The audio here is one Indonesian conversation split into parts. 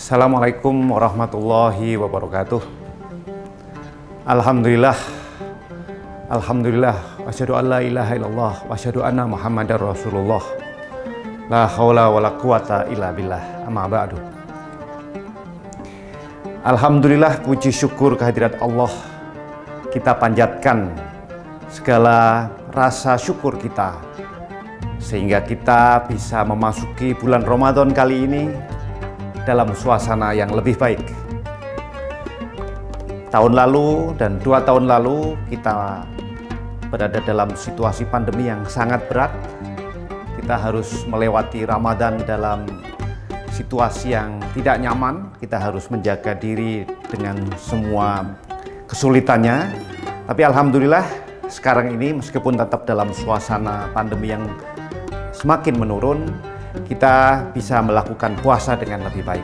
Assalamualaikum warahmatullahi wabarakatuh. Alhamdulillah, wasyhadu an la ilaha illallah, wasyhadu anna Muhammadar Rasulullah. La haula wala quwata illa billah. Amma ba'du. Alhamdulillah, puji syukur kehadirat Allah. Kita panjatkan segala rasa syukur kita sehingga kita bisa memasuki bulan Ramadan kali ini dalam suasana yang lebih baik. Tahun lalu dan 2 tahun lalu kita berada dalam situasi pandemi yang sangat berat. Kita harus melewati Ramadan dalam situasi yang tidak nyaman. Kita harus menjaga diri dengan semua kesulitannya. Tapi alhamdulillah sekarang ini meskipun tetap dalam suasana pandemi yang semakin menurun, kita bisa melakukan puasa dengan lebih baik.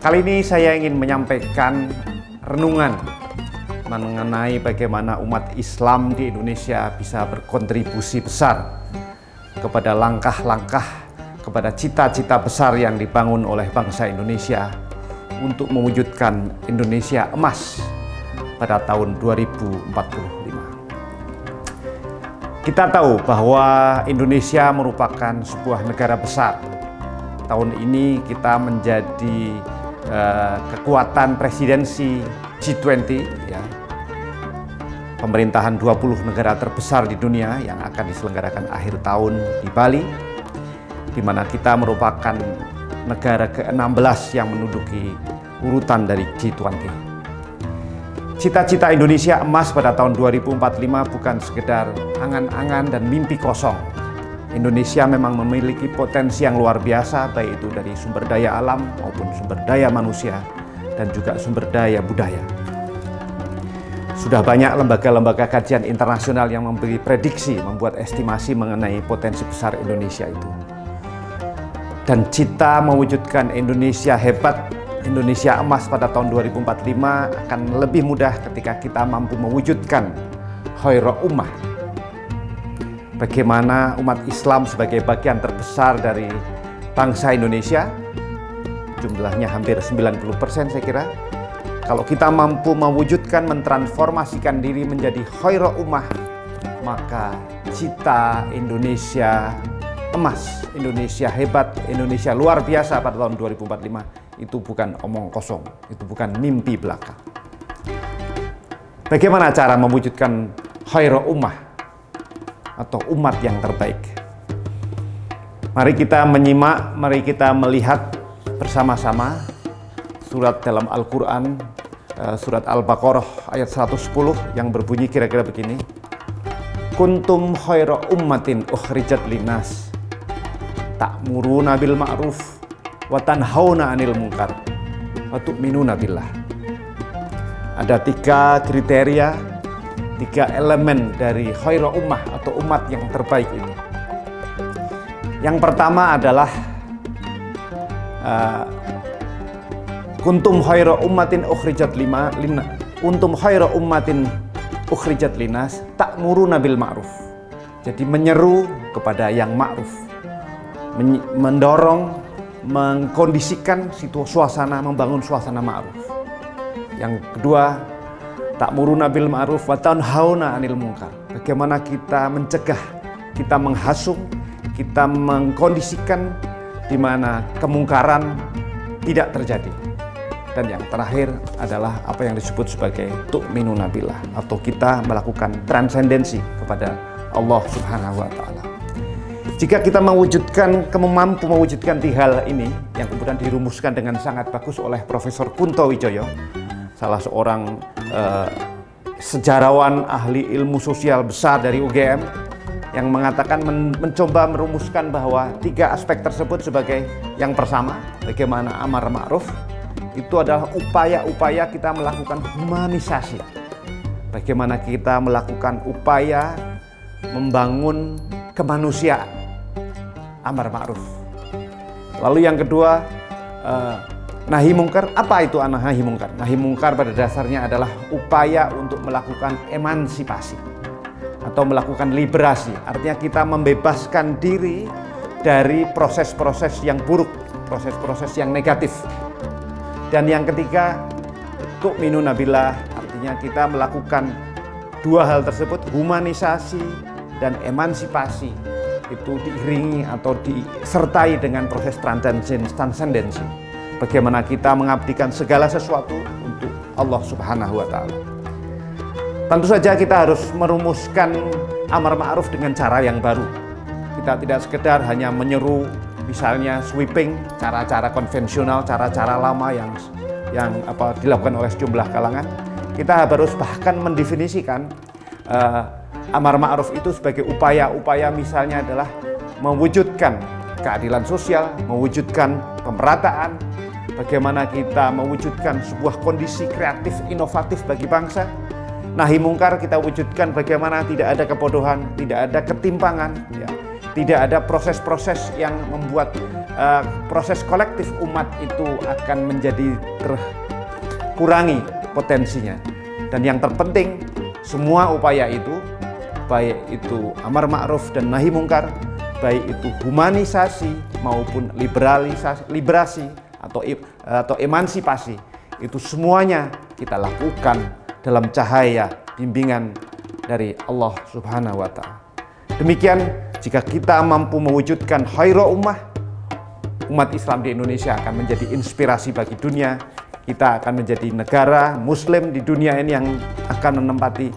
Kali ini saya ingin menyampaikan renungan mengenai bagaimana umat Islam di Indonesia bisa berkontribusi besar kepada langkah-langkah, kepada cita-cita besar yang dibangun oleh bangsa Indonesia untuk mewujudkan Indonesia emas pada tahun 2045. Kita tahu bahwa Indonesia merupakan sebuah negara besar. Tahun ini kita menjadi kekuatan presidensi G20, ya, pemerintahan 20 negara terbesar di dunia yang akan diselenggarakan akhir tahun di Bali, di mana kita merupakan negara ke-16 yang menduduki urutan dari G20. Cita-cita Indonesia emas pada tahun 2045 bukan sekedar angan-angan dan mimpi kosong. Indonesia memang memiliki potensi yang luar biasa, baik itu dari sumber daya alam maupun sumber daya manusia dan juga sumber daya budaya. Sudah banyak lembaga-lembaga kajian internasional yang memberi prediksi, membuat estimasi mengenai potensi besar Indonesia itu. Dan cita mewujudkan Indonesia hebat, Indonesia emas pada tahun 2045 akan lebih mudah ketika kita mampu mewujudkan khairul ummah. Bagaimana umat Islam sebagai bagian terbesar dari bangsa Indonesia, jumlahnya hampir 90% saya kira. Kalau kita mampu mewujudkan, mentransformasikan diri menjadi khairul ummah, maka cita Indonesia emas, Indonesia hebat, Indonesia luar biasa pada tahun 2045 itu bukan omong kosong, itu bukan mimpi belaka. Bagaimana cara mewujudkan khairul ummah atau umat yang terbaik? Mari kita menyimak, mari kita melihat bersama-sama surat dalam Al-Quran, surat Al-Baqarah ayat 110 yang berbunyi kira-kira begini. Kuntum khaira ummatin ukhrijat linnas ta'muruna bil ma'ruf wa tanhauna 'anil munkar wa tu'minuna billah. Ada 3 kriteria, 3 elemen dari khairul ummah atau umat yang terbaik ini. Yang pertama adalah kuntum khaira ummatin ukhrijat kuntum khaira ummatin ukhrijat linas ta'muruna bil ma'ruf. Jadi menyeru kepada yang ma'ruf, mendorong, mengkondisikan suasana, membangun suasana ma'ruf. Yang kedua, ta'muruna bil ma'ruf wa tanhauna 'anil munkar. Bagaimana kita mencegah, kita menghasung, kita mengkondisikan di mana kemungkaran tidak terjadi. Dan yang terakhir adalah apa yang disebut sebagai tu'minuna billah, atau kita melakukan transendensi kepada Allah Subhanahu wa Ta'ala. Jika kita mampu mewujudkan 3 hal ini yang kemudian dirumuskan dengan sangat bagus oleh Profesor Kunto Wijoyo, salah seorang sejarawan ahli ilmu sosial besar dari UGM, yang mengatakan mencoba merumuskan bahwa 3 aspek tersebut sebagai yang pertama, bagaimana amar ma'ruf, itu adalah upaya-upaya kita melakukan humanisasi. Bagaimana kita melakukan upaya membangun kemanusiaan, amar ma'ruf. Lalu yang kedua, nahi mungkar. Apa itu nahi mungkar? Nahi mungkar pada dasarnya adalah upaya untuk melakukan emansipasi atau melakukan liberasi. Artinya kita membebaskan diri dari proses-proses yang buruk, proses-proses yang negatif. Dan yang ketiga, tu'minuna billah, artinya kita melakukan dua hal tersebut, humanisasi dan emansipasi, itu diiringi atau disertai dengan proses transendensi. Bagaimana kita mengabdikan segala sesuatu untuk Allah Subhanahu wa Ta'ala. Tentu saja kita harus merumuskan amar ma'ruf dengan cara yang baru. Kita tidak sekedar hanya menyeru, misalnya sweeping, cara-cara konvensional, cara-cara lama yang dilakukan oleh sejumlah kalangan. Kita harus bahkan mendefinisikan amar ma'ruf itu sebagai upaya-upaya, misalnya adalah mewujudkan keadilan sosial, mewujudkan pemerataan, bagaimana kita mewujudkan sebuah kondisi kreatif inovatif bagi bangsa. Nahi mungkar kita wujudkan bagaimana tidak ada kebodohan, tidak ada ketimpangan, ya. Tidak ada proses-proses yang membuat proses kolektif umat itu akan menjadi terkurangi potensinya. Dan yang terpenting, semua upaya itu, baik itu amar ma'ruf dan nahi mungkar, baik itu humanisasi maupun liberasi atau emansipasi, itu semuanya kita lakukan dalam cahaya bimbingan dari Allah Subhanahu wa Ta'ala. Demikian, jika kita mampu mewujudkan khairul umat Islam di Indonesia akan menjadi inspirasi bagi dunia. Kita akan menjadi negara muslim di dunia ini yang akan menempati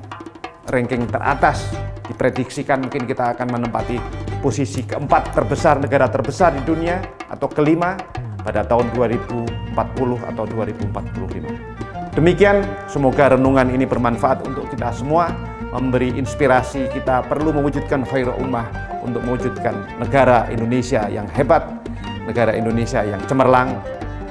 ranking teratas. Diprediksikan mungkin kita akan menempati posisi keempat terbesar, negara terbesar di dunia, atau kelima pada tahun 2040 atau 2045. Demikian, semoga renungan ini bermanfaat untuk kita semua, memberi inspirasi. Kita perlu mewujudkan khairul ummah untuk mewujudkan negara Indonesia yang hebat, negara Indonesia yang cemerlang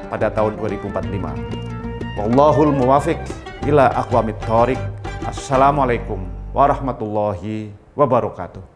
pada tahun 2045. Wallahul muwafiq ila aqwamit thoriq. Assalamualaikum warahmatullahi wabarakatuh.